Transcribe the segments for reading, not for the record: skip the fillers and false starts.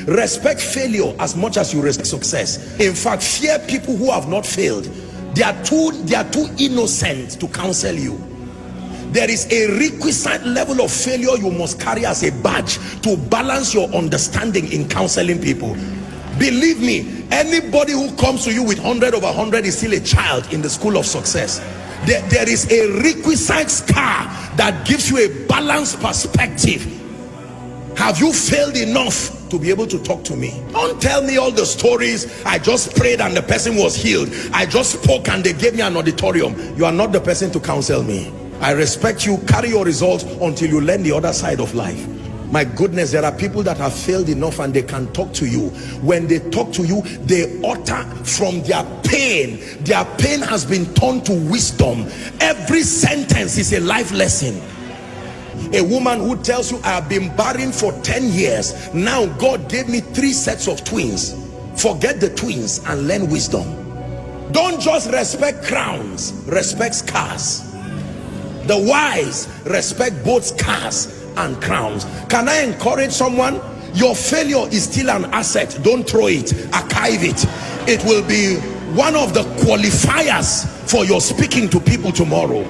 Respect failure as much as you respect success. In fact, fear people who have not failed. They are too innocent to counsel you. There is a requisite level of failure you must carry as a badge to balance your understanding in counseling people. Believe me, anybody who comes to you with 100 over 100 is still a child in the school of success. There is a requisite scar that gives you a balanced perspective. Have you failed enough to be able to talk to me? Don't tell me all the stories. I just prayed and the person was healed. I just spoke and they gave me an auditorium. You are not the person to counsel me. I respect you. Carry your results until you learn the other side of life. My goodness, there are people that have failed enough and they can talk to you. When they talk to you, they utter from their pain. Their pain has been turned to wisdom. Every sentence is a life lesson. A woman who tells you, I have been barren for 10 years. Now God gave me 3 sets of twins. Forget the twins and learn wisdom. Don't just respect crowns, respect scars. The wise respect both scars and crowns. Can I encourage someone? Your failure is still an asset. Don't throw it, archive it. It will be one of the qualifiers for your speaking to people tomorrow.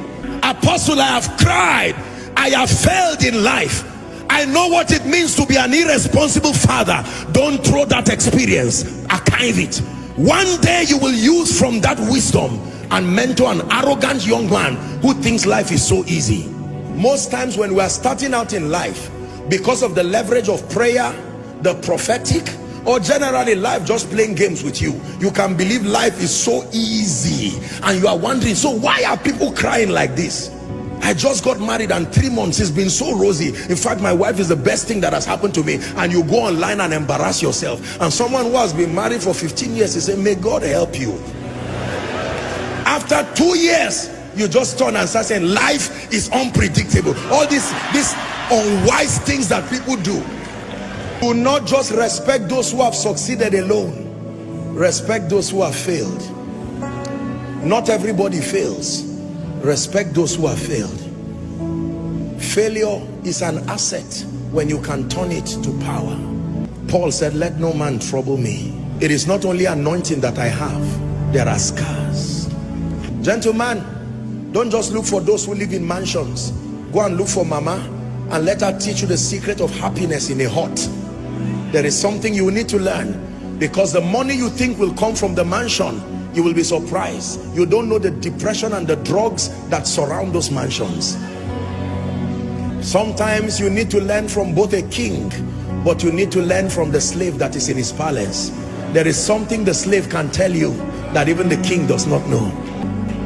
Apostle, I have cried, I have failed in life, I know what it means to be an irresponsible father. Don't throw that experience, archive it. One day you will use from that wisdom and mentor an arrogant young man who thinks life is so easy. Most times when we are starting out in life, because of the leverage of prayer, the prophetic, or generally life just playing games with you, you can believe life is so easy and you are wondering, so why are people crying like this? I just got married and 3 months it's been so rosy. In fact, my wife is the best thing that has happened to me. And you go online and embarrass yourself. And someone who has been married for 15 years is saying, may God help you. After 2 years, you just turn and start saying life is unpredictable. All these unwise things that people do. Do not just respect those who have succeeded alone. Respect those who have failed. Not everybody fails. Respect those who have failed. Failure is an asset when you can turn it to power. Paul said, let no man trouble me. It is not only anointing that I have, there are scars. Gentlemen, don't just look for those who live in mansions. Go and look for mama and let her teach you the secret of happiness in a hut. There is something you need to learn, because the money you think will come from the mansion, you will be surprised. You don't know the depression and the drugs that surround those mansions. Sometimes you need to learn from both a king, but you need to learn from the slave that is in his palace. There is something the slave can tell you that even the king does not know.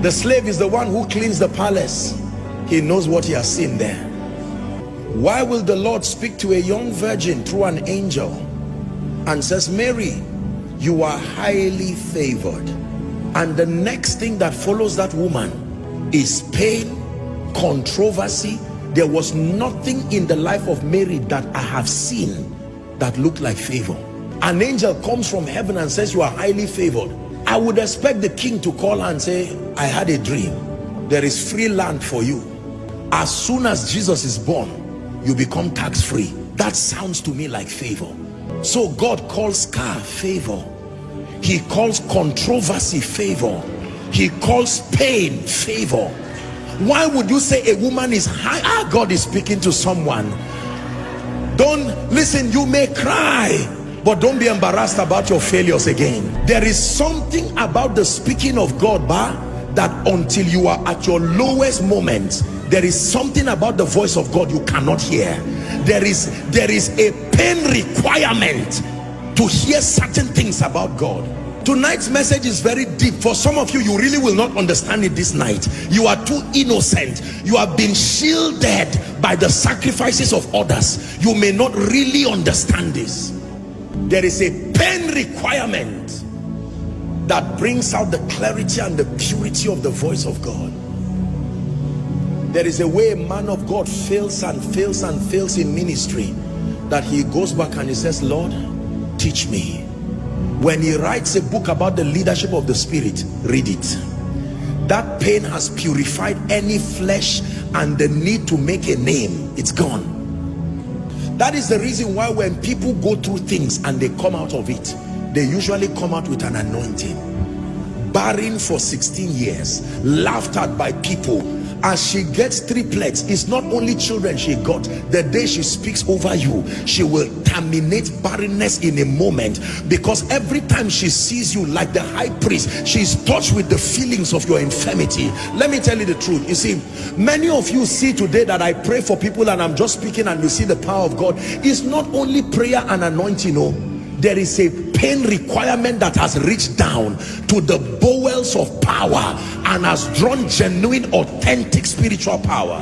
The slave is the one who cleans the palace. He knows what he has seen there. Why will the Lord speak to a young virgin through an angel and says, Mary, you are highly favored? And the next thing that follows that woman is pain, controversy. There was nothing in the life of Mary that I have seen that looked like favor. An angel comes from heaven and says, you are highly favored. I would expect the king to call her and say, I had a dream. There is free land for you. As soon as Jesus is born, you become tax-free. That sounds to me like favor. So God calls scar favor. He calls controversy favor. He calls pain favor. Why would you say a woman is high? God is speaking to someone. Don't listen, you may cry, but don't be embarrassed about your failures again. There is something about the speaking of God, that until you are at your lowest moment, there is something about the voice of God you cannot hear. There is a pain requirement to hear certain things about God. Tonight's message is very deep. For some of you, you really will not understand it this night. You are too innocent. You have been shielded by the sacrifices of others. You may not really understand this. There is a pain requirement that brings out the clarity and the purity of the voice of God. There is a way a man of God fails and fails and fails in ministry, that he goes back and he says, Lord, teach me. When he writes a book about the leadership of the Spirit, read it. That pain has purified any flesh and the need to make a name. It's gone. That is the reason why when people go through things and they come out of it, they usually come out with an anointing. Barren for 16 years, laughed at by people. As she gets triplets, it's not only children she got. The day she speaks over you, she will terminate barrenness in a moment, because every time she sees you like the high priest, she's touched with the feelings of your infirmity. Let me tell you the truth. You see, many of you see today that I pray for people and I'm just speaking and you see the power of God. It's not only prayer and anointing, no. There is a pain requirement that has reached down to the bowels of power and has drawn genuine, authentic spiritual power.